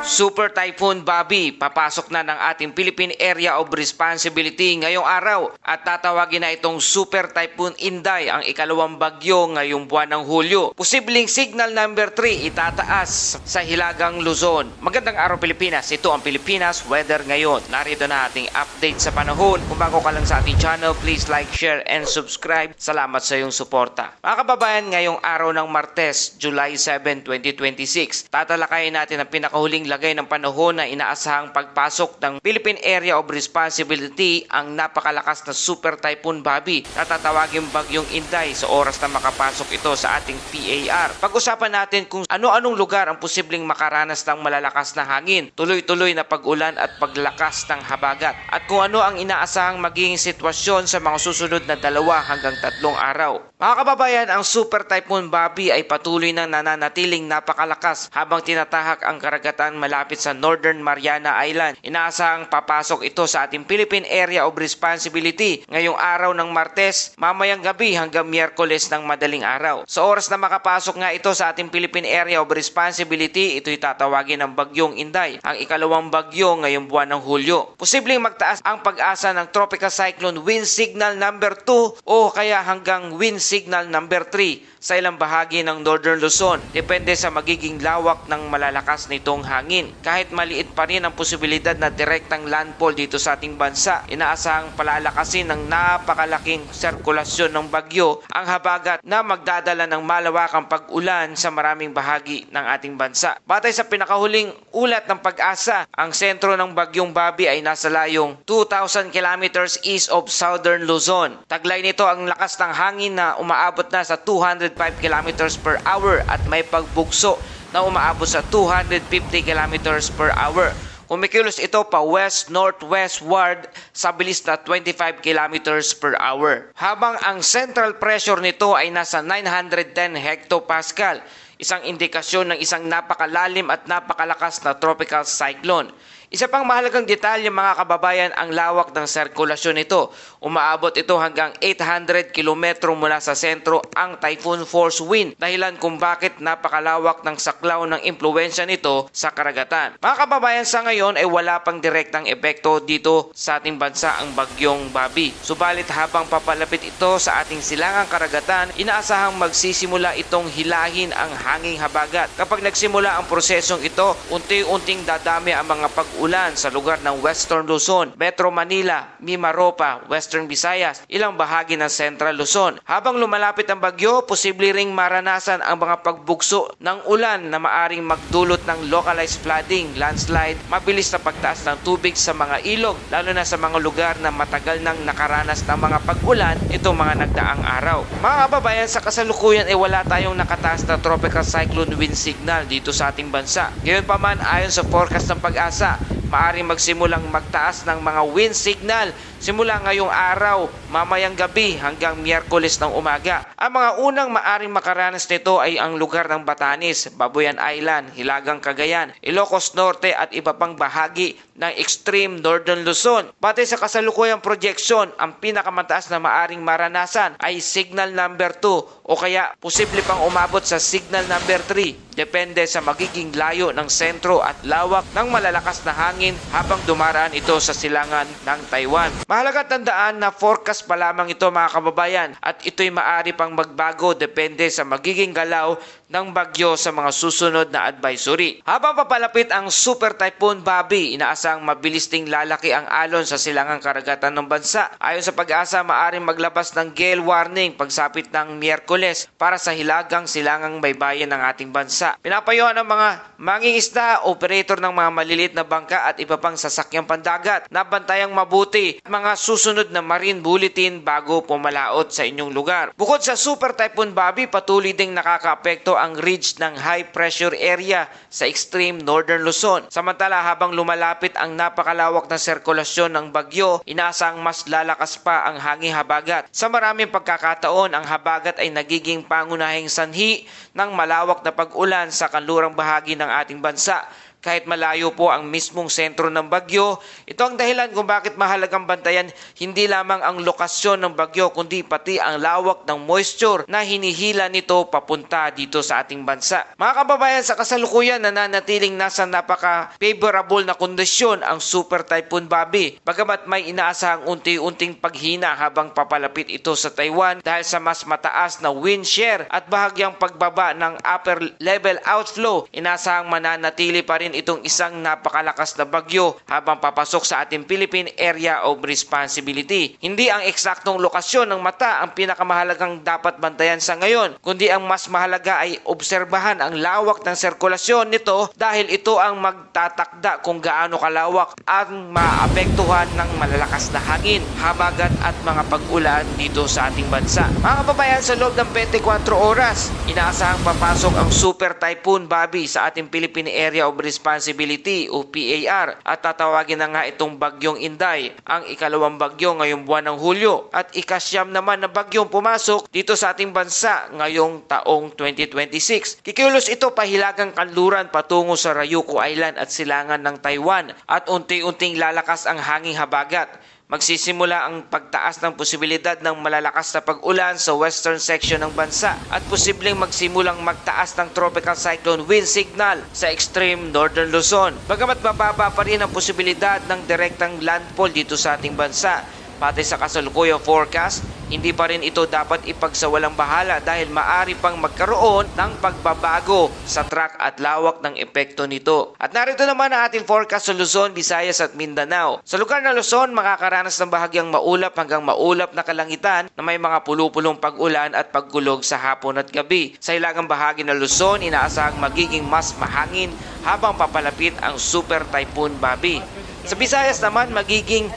Super Typhoon Bobby, papasok na ng ating Philippine Area of Responsibility ngayong araw at tatawagin na itong Super Typhoon Inday, ang ikalawang bagyo ngayong buwan ng Hulyo. Posibleng signal number 3 itataas sa Hilagang Luzon. Magandang araw Pilipinas, ito ang Pilipinas Weather ngayon. Narito na ating update sa panahon. Kung bago ka lang sa ating channel, please like, share, and subscribe. Salamat sa iyong suporta. Mga kababayan, ngayong araw ng Martes, July 7, 2026, tatalakayin natin ang pinakahuling lagay ng panahon na inaasahang pagpasok ng Philippine Area of Responsibility, ang napakalakas na Super Typhoon Bobby na tatawaging bagyong Inday sa oras na makapasok ito sa ating PAR. Pag-usapan natin kung ano-anong lugar ang posibleng makaranas ng malalakas na hangin, tuloy-tuloy na pag-ulan at paglakas ng habagat, at kung ano ang inaasahang magiging sitwasyon sa mga susunod na 2 hanggang 3 araw. Mga kababayan, ang Super Typhoon Bobby ay patuloy nang nananatiling napakalakas habang tinatahak ang karagatan malapit sa Northern Mariana Island. Inaasahang papasok ito sa ating Philippine Area of Responsibility ngayong araw ng Martes, mamayang gabi hanggang Miyerkules ng madaling araw. Sa oras na makapasok nga ito sa ating Philippine Area of Responsibility, ito'y tatawagin ng bagyong Inday, ang ikalawang bagyo ngayong buwan ng Hulyo. Posibleng magtaas ang pag-asa ng Tropical Cyclone Wind Signal number 2 o kaya hanggang Wind Signal number 3 sa ilang bahagi ng Northern Luzon. Depende sa magiging lawak ng malalakas nitong hangin. Kahit maliit pa rin ang posibilidad na direktang landfall dito sa ating bansa, inaasahang palalakasin ng napakalaking sirkulasyon ng bagyo ang habagat na magdadala ng malawakang pag-ulan sa maraming bahagi ng ating bansa. Batay sa pinakahuling ulat ng Pag-asa, ang sentro ng bagyong Bobby ay nasa layong 2,000 kilometers east of Southern Luzon. Taglay nito ang lakas ng hangin na umaabot na sa 205 kilometers per hour at may pagbugso na umaabot sa 250 kilometers per hour. Kumikilos ito pa west-northwestward sa bilis na 25 kilometers per hour. Habang ang central pressure nito ay nasa 910 hectopascal, isang indikasyon ng isang napakalalim at napakalakas na tropical cyclone. Isa pang mahalagang detalye mga kababayan, ang lawak ng sirkulasyon nito. Umaabot ito hanggang 800 km mula sa sentro ang typhoon force wind, dahilan kung bakit napakalawak ng saklaw ng impluwensya nito sa karagatan. Mga kababayan, sa ngayon ay wala pang direktang epekto dito sa ating bansa ang bagyong Bobby. Subalit habang papalapit ito sa ating silangang karagatan, inaasahang magsisimula itong hilahin ang hanging habagat. Kapag nagsimula ang prosesong ito, unti-unting dadami ang mga pag-ulan sa lugar ng Western Luzon, Metro Manila, Mimaropa, Western Visayas, ilang bahagi ng Central Luzon. Habang lumalapit ang bagyo, posible ring maranasan ang mga pagbugso ng ulan na maaring magdulot ng localized flooding, landslide, mabilis na pagtaas ng tubig sa mga ilog, lalo na sa mga lugar na matagal nang nakaranas ng mga pag-ulan itong mga nagdaang araw. Mga kababayan, sa kasalukuyan ay wala tayong nakataas na tropical cyclone wind signal dito sa ating bansa. Gayunpaman, ayon sa forecast ng Pag-asa, maaring magsimulang magtaas ng mga wind signal simula ngayong araw, mamayang gabi hanggang Miyerkules ng umaga. Ang mga unang maaring makaranas nito ay ang lugar ng Batanes, Babuyan Island, Hilagang Cagayan, Ilocos Norte at iba pang bahagi ng extreme Northern Luzon. Batay sa kasalukuyang projection, ang pinakamataas na maaring maranasan ay signal number 2 o kaya posible pang umabot sa signal number 3. Depende sa magiging layo ng sentro at lawak ng malalakas na hangin habang dumaraan ito sa silangan ng Taiwan. Mahalaga tandaan na forecast pa lamang ito mga kababayan, at ito'y maaari pang magbago depende sa magiging galaw ng bagyo sa mga susunod na advisory. Habang papalapit ang Super Typhoon Bobby, inaasang mabilis ding lalaki ang alon sa silangang karagatan ng bansa. Ayon sa Pag-asa, maaring maglabas ng gale warning pagsapit ng Miyerkules para sa hilagang silangang baybayin ng ating bansa. Pinapayuhan ng mga mangingisda, operator ng mga maliliit na bangka at iba pang sasakyang pandagat na bantayang mabuti mga susunod na marine bulletin bago pumalaot sa inyong lugar. Bukod sa Super Typhoon Bobby, patuloy ding nakakaapekto ang ridge ng high pressure area sa extreme Northern Luzon. Samantala, habang lumalapit ang napakalawak na sirkulasyon ng bagyo, inaasang mas lalakas pa ang hanging habagat. Sa maraming pagkakataon, ang habagat ay nagiging pangunahing sanhi ng malawak na pag-ulan sa kanlurang bahagi ng ating bansa. kahit malayo po ang mismong sentro ng bagyo. Ito ang dahilan kung bakit mahalagang bantayan hindi lamang ang lokasyon ng bagyo kundi pati ang lawak ng moisture na hinihila nito papunta dito sa ating bansa. Mga kababayan, sa kasalukuyan nananatiling nasa napaka-favorable na kondisyon ang Super Typhoon Bobby. Bagamat may inaasahang unti-unting paghina habang papalapit ito sa Taiwan dahil sa mas mataas na wind shear at bahagyang pagbaba ng upper level outflow, inasahang mananatili pa rin itong isang napakalakas na bagyo habang papasok sa ating Philippine Area of Responsibility. Hindi ang eksaktong lokasyon ng mata ang pinakamahalagang dapat bantayan sa ngayon, kundi ang mas mahalaga ay obserbahan ang lawak ng sirkulasyon nito dahil ito ang magtatakda kung gaano kalawak ang maapektuhan ng malalakas na hangin, habagat at mga pag-ulan dito sa ating bansa. Mga kababayan, sa loob ng 24 oras, inaasahang papasok ang Super Typhoon Bobby sa ating Philippine Area of Responsibility o PAR at tatawagin na nga itong bagyong Inday, ang ikalawang bagyo ngayong buwan ng Hulyo at ikasyam naman na bagyong pumasok dito sa ating bansa ngayong taong 2026. Kikilos ito pahilagang kanluran patungo sa Ryukyu Island at silangan ng Taiwan at unti-unting lalakas ang hanging habagat. Magsisimula ang pagtaas ng posibilidad ng malalakas na pag-ulan sa western section ng bansa at posibleng magsimulang magtaas ng tropical cyclone wind signal sa extreme northern Luzon. Bagamat mababa pa rin ang posibilidad ng direktang landfall dito sa ating bansa, pati sa kasalukuyang forecast, hindi pa rin ito dapat ipagsawalang bahala dahil maari pang magkaroon ng pagbabago sa track at lawak ng epekto nito. At narito naman ang ating forecast sa Luzon, Visayas at Mindanao. Sa lugar ng Luzon, makakaranas ng bahagyang maulap hanggang maulap na kalangitan na may mga pulupulong pag-ulan at pagkulog sa hapon at gabi. Sa hilagang bahagi ng Luzon, inaasahang magiging mas mahangin habang papalapit ang Super Typhoon Bobby. Sa Visayas naman, magiging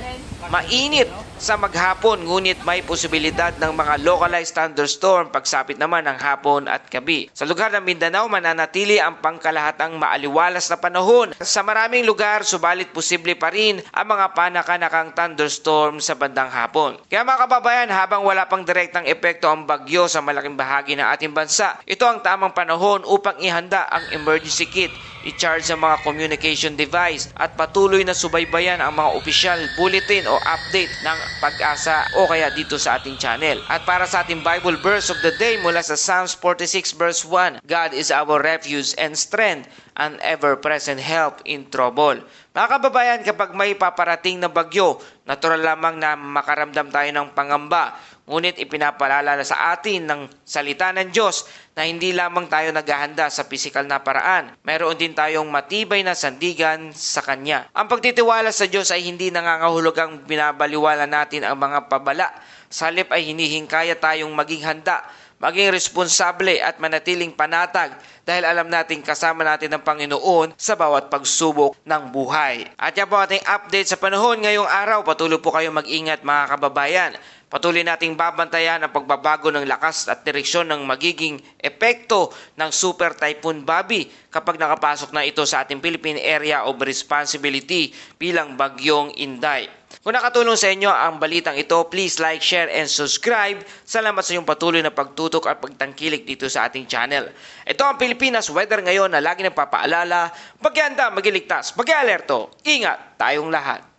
mainit sa maghapon ngunit may posibilidad ng mga localized thunderstorm pagsapit naman ng hapon at gabi. Sa lugar ng Mindanao, mananatili ang pangkalahatang maaliwalas na panahon sa maraming lugar, subalit posible pa rin ang mga panakanakang thunderstorm sa bandang hapon. Kaya mga kababayan, habang wala pang direktang epekto ang bagyo sa malaking bahagi ng ating bansa, ito ang tamang panahon upang ihanda ang emergency kit, i-charge ang mga communication device at patuloy na subaybayan ang mga official bulletin o update ng Pag-asa o kaya dito sa ating channel. At para sa ating Bible verse of the day mula sa Psalms 46 verse 1, God is our refuge and strength, an ever-present help in trouble. Mga kababayan, kapag may paparating na bagyo, natural lamang na makaramdam tayo ng pangamba. Ngunit ipinapaalala sa atin ng salita ng Diyos na hindi lamang tayo naghahanda sa pisikal na paraan. Mayroon din tayong matibay na sandigan sa Kanya. Ang pagtitiwala sa Diyos ay hindi nangangahulugang binabaliwala natin ang mga pabala. Sa halip ay hinihingkaya tayong maging handa, maging responsable at manatiling panatag dahil alam natin kasama natin ang Panginoon sa bawat pagsubok ng buhay. At yan po ating update sa panahon ngayong araw. Patuloy po kayong mag-ingat mga kababayan. Patuloy nating babantayan ang pagbabago ng lakas at direksyon ng magiging epekto ng Super Typhoon Bobby kapag nakapasok na ito sa ating Philippine Area of Responsibility bilang bagyong Inday. Kung nakatulong sa inyo ang balitang ito, please like, share, and subscribe. Salamat sa iyong patuloy na pagtutok at pagtangkilik dito sa ating channel. Ito ang Pilipinas Weather ngayon na lagi nagpapaalala, mag-ianda, mag-iligtas, mag-alerto. Ingat tayong lahat.